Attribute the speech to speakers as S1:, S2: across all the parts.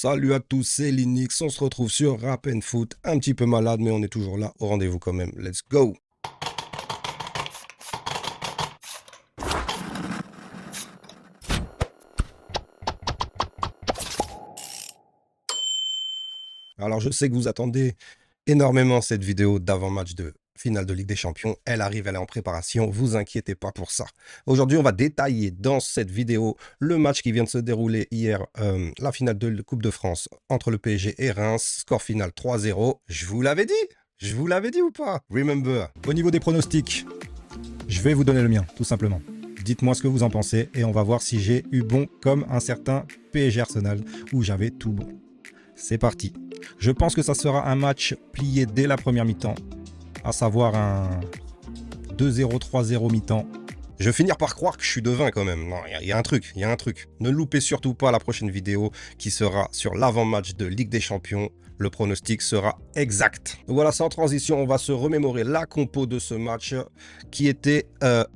S1: Salut à tous, c'est Linux, on se retrouve sur Rap and Foot, un petit peu malade mais on est toujours là, au rendez-vous quand même, let's go! Alors je sais que vous attendez énormément cette vidéo d'avant-match de finale de Ligue des Champions, elle arrive, elle est en préparation, vous inquiétez pas pour ça. Aujourd'hui on va détailler dans cette vidéo le match qui vient de se dérouler hier, la finale de la Coupe de France entre le PSG et Reims, score final 3-0, je vous l'avais dit! Je vous l'avais dit ou pas? Remember.
S2: Au niveau des pronostics, je vais vous donner le mien, tout simplement. Dites-moi ce que vous en pensez et on va voir si j'ai eu bon comme un certain PSG Arsenal où j'avais tout bon. C'est parti. Je pense que ça sera un match plié dès la première mi-temps, à savoir un 2-0, 3-0 mi-temps.
S1: Je vais finir par croire que je suis devin quand même. Non, il y a un truc, il y a un truc. Ne loupez surtout pas la prochaine vidéo qui sera sur l'avant-match de Ligue des Champions. Le pronostic sera exact. Donc voilà, sans transition, on va se remémorer la compo de ce match qui était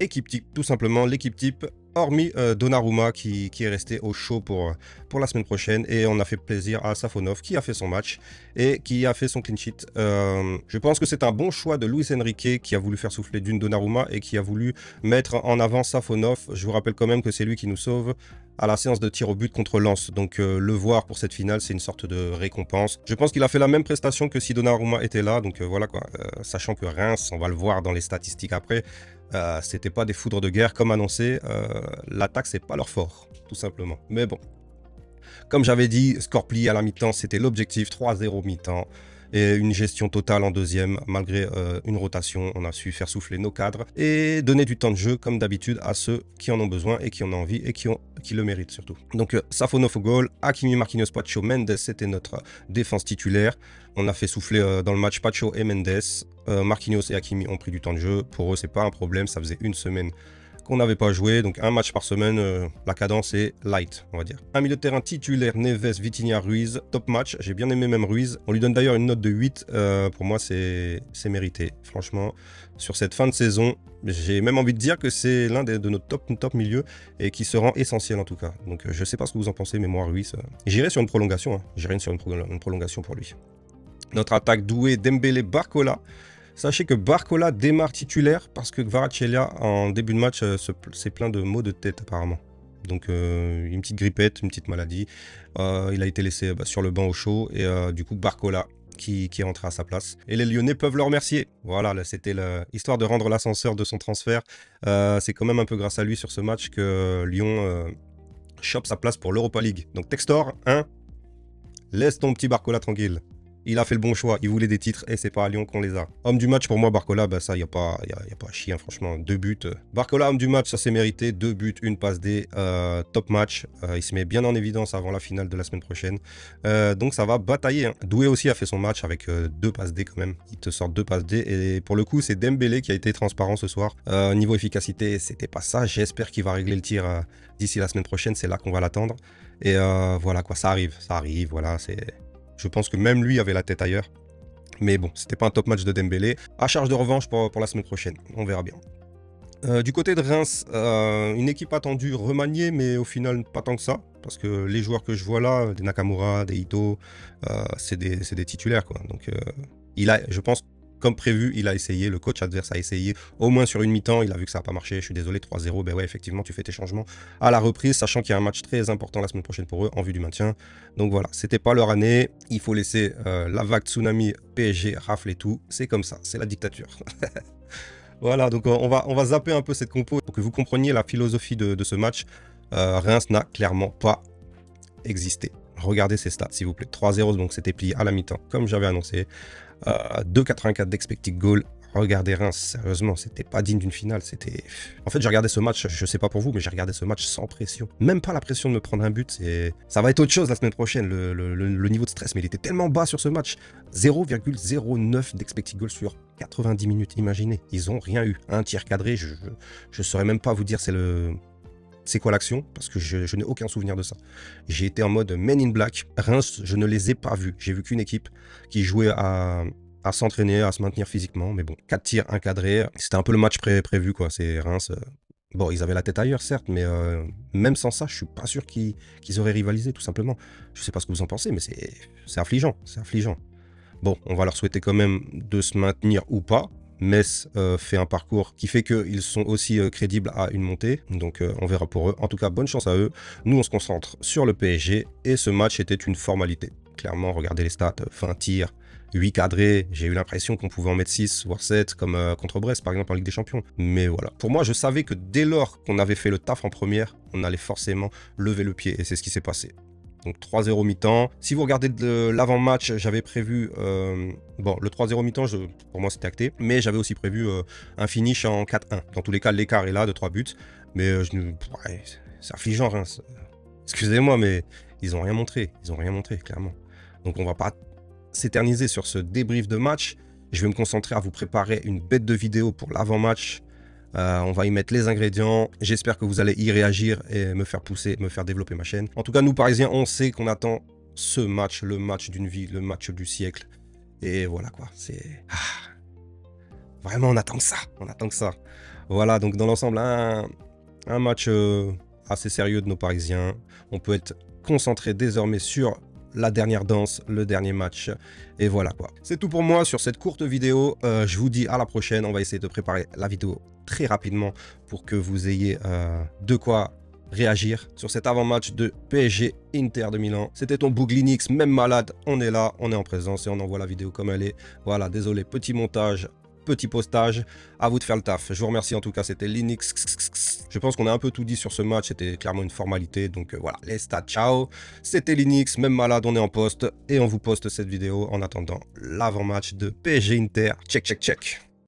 S1: équipe type, tout simplement l'équipe type. Hormis Donnarumma qui est resté au chaud pour la semaine prochaine. Et on a fait plaisir à Safonov qui a fait son match et qui a fait son clean sheet. Je pense que c'est un bon choix de Luis Enrique qui a voulu faire souffler d'une Donnarumma et qui a voulu mettre en avant Safonov. Je vous rappelle quand même que c'est lui qui nous sauve à la séance de tir au but contre Lens. Donc le voir pour cette finale, c'est une sorte de récompense. Je pense qu'il a fait la même prestation que si Donnarumma était là. Donc voilà quoi. Sachant que Reims, on va le voir dans les statistiques après, c'était pas des foudres de guerre comme annoncé. L'attaque, c'est pas leur fort, tout simplement. Mais bon. Comme j'avais dit, score plié à la mi-temps, c'était l'objectif, 3-0 mi-temps. Et une gestion totale en deuxième, malgré une rotation, on a su faire souffler nos cadres et donner du temps de jeu, comme d'habitude, à ceux qui en ont besoin et qui en ont envie et qui le méritent surtout. Donc Safonov au goal, Hakimi, Marquinhos, Pacho, Mendes, c'était notre défense titulaire. On a fait souffler dans le match Pacho et Mendes. Marquinhos et Hakimi ont pris du temps de jeu. Pour eux, c'est pas un problème, ça faisait une semaine qu'on n'avait pas joué, donc un match par semaine, la cadence est light, on va dire. Un milieu de terrain titulaire, Neves, Vitinha, Ruiz, top match, j'ai bien aimé même Ruiz. On lui donne d'ailleurs une note de 8, pour moi c'est mérité. Franchement, sur cette fin de saison, j'ai même envie de dire que c'est l'un de nos top milieux et qui se rend essentiel en tout cas. Donc je sais pas ce que vous en pensez, mais moi Ruiz, j'irai sur une prolongation, j'irai sur une prolongation pour lui. Notre attaque douée, Dembélé, Barcola. Sachez que Barcola démarre titulaire parce que Kvaratskhelia, en début de match, s'est plein de maux de tête apparemment. Donc une petite grippette, une petite maladie. Il a été laissé sur le banc au chaud et du coup Barcola qui est rentré à sa place. Et les Lyonnais peuvent le remercier. Voilà, c'était l'histoire de rendre l'ascenseur de son transfert. C'est quand même un peu grâce à lui sur ce match que Lyon chope sa place pour l'Europa League. Donc Textor, laisse ton petit Barcola tranquille. Il a fait le bon choix, il voulait des titres et c'est pas à Lyon qu'on les a. Homme du match pour moi, Barcola, bah ça, y a pas à chier, franchement. 2 buts. Barcola, homme du match, ça s'est mérité. 2 buts, une passe D, top match. Il se met bien en évidence avant la finale de la semaine prochaine. Donc ça va batailler. Doué aussi a fait son match avec 2 passes D quand même. Il te sort 2 passes D et pour le coup, c'est Dembélé qui a été transparent ce soir. Niveau efficacité, c'était pas ça. J'espère qu'il va régler le tir d'ici la semaine prochaine. C'est là qu'on va l'attendre. Et voilà quoi, ça arrive, voilà, c'est... Je pense que même lui avait la tête ailleurs. Mais bon, c'était pas un top match de Dembélé. À charge de revanche pour la semaine prochaine. On verra bien. Du côté de Reims, une équipe attendue, remaniée, mais au final pas tant que ça. Parce que les joueurs que je vois là, des Nakamura, des Ito, c'est des titulaires, quoi. Donc je pense, comme prévu, il a essayé, le coach adverse a essayé, au moins sur une mi-temps, il a vu que ça n'a pas marché, je suis désolé, 3-0, ben ouais, effectivement, tu fais tes changements à la reprise, sachant qu'il y a un match très important la semaine prochaine pour eux, en vue du maintien. Donc voilà, c'était pas leur année, il faut laisser la vague tsunami PSG rafler tout, c'est comme ça, c'est la dictature. Voilà, donc on va zapper un peu cette compo pour que vous compreniez la philosophie de ce match. Reims n'a clairement pas existé. Regardez ces stats, s'il vous plaît. 3-0, donc c'était plié à la mi-temps, comme j'avais annoncé. 2,84 d'expected goal. Regardez Reims, sérieusement, c'était pas digne d'une finale. C'était. En fait, j'ai regardé ce match, je sais pas pour vous, mais j'ai regardé ce match sans pression. Même pas la pression de me prendre un but. Ça va être autre chose la semaine prochaine, le niveau de stress. Mais il était tellement bas sur ce match. 0,09 d'expected goal sur 90 minutes. Imaginez, ils ont rien eu. Un tir cadré, je saurais même pas vous dire c'est quoi l'action, parce que je n'ai aucun souvenir de ça. J'ai été en mode Men in Black. Reims, je ne les ai pas vus. J'ai vu qu'une équipe qui jouait à s'entraîner, à se maintenir physiquement. Mais bon, 4 tirs, 1 cadré. C'était un peu le match prévu, quoi. C'est Reims. Bon, ils avaient la tête ailleurs, certes, mais même sans ça, je suis pas sûr qu'ils auraient rivalisé, tout simplement. Je sais pas ce que vous en pensez, mais c'est affligeant, c'est affligeant. Bon, on va leur souhaiter quand même de se maintenir ou pas. Metz fait un parcours qui fait qu'ils sont aussi crédibles à une montée, donc on verra pour eux. En tout cas, bonne chance à eux. Nous, on se concentre sur le PSG, et ce match était une formalité. Clairement, regardez les stats, 20 tirs, 8 cadrés, j'ai eu l'impression qu'on pouvait en mettre 6, voire 7, comme contre Brest, par exemple, en Ligue des Champions. Mais voilà, pour moi, je savais que dès lors qu'on avait fait le taf en première, on allait forcément lever le pied, et c'est ce qui s'est passé. Donc 3-0 mi-temps. Si vous regardez de l'avant-match, j'avais prévu... bon, le 3-0 mi-temps, pour moi, c'était acté. Mais j'avais aussi prévu un finish en 4-1. Dans tous les cas, l'écart est là de 3 buts. Mais ouais, c'est affligeant, Reims. Excusez-moi, mais ils n'ont rien montré. Ils n'ont rien montré, clairement. Donc on va pas s'éterniser sur ce débrief de match. Je vais me concentrer à vous préparer une bête de vidéo pour l'avant-match. On va y mettre les ingrédients. J'espère que vous allez y réagir et me faire pousser, me faire développer ma chaîne. En tout cas, nous Parisiens, on sait qu'on attend ce match, le match d'une vie, le match du siècle. Et voilà quoi, c'est... Vraiment, on attend que ça, on attend que ça. Voilà, donc dans l'ensemble, un match assez sérieux de nos Parisiens. On peut être concentré désormais sur la dernière danse, le dernier match, et voilà quoi. C'est tout pour moi sur cette courte vidéo. Je vous dis à la prochaine. On va essayer de préparer la vidéo très rapidement pour que vous ayez de quoi réagir sur cet avant-match de PSG Inter de Milan. C'était ton Bouglinix, même malade, on est là, on est en présence et on envoie la vidéo comme elle est. Voilà, désolé, petit montage, petit postage, à vous de faire le taf. Je vous remercie en tout cas, c'était Linux. Je pense qu'on a un peu tout dit sur ce match, c'était clairement une formalité, donc voilà, les stats, ciao. C'était Linux, même malade, on est en poste, et on vous poste cette vidéo en attendant l'avant-match de PSG Inter. Check, check, check.